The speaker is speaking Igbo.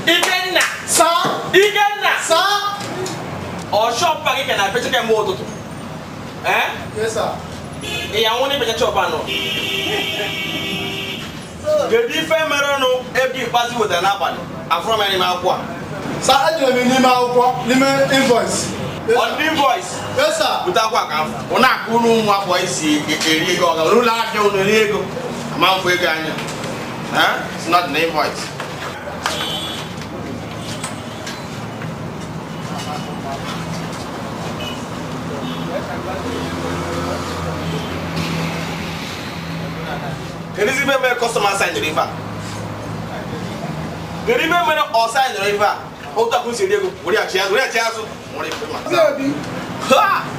Ikenna, sir. Ikenna, Sir. or shop bag can I put a motor? Eh? Yes, sir. I want to put a chop on. The different Merano, every party with an apple. I'm from any Malqua. Sir, I didn't mean invoice. On the invoice. Yes, sir. Without what I'm not going to voice. Amount for Ghana. It's not an invoice. Can you remember customer sign the river? The river or sign the river? Ota kunsi dego. Wodi a chia, wodi a chia so. Wodi. Ha!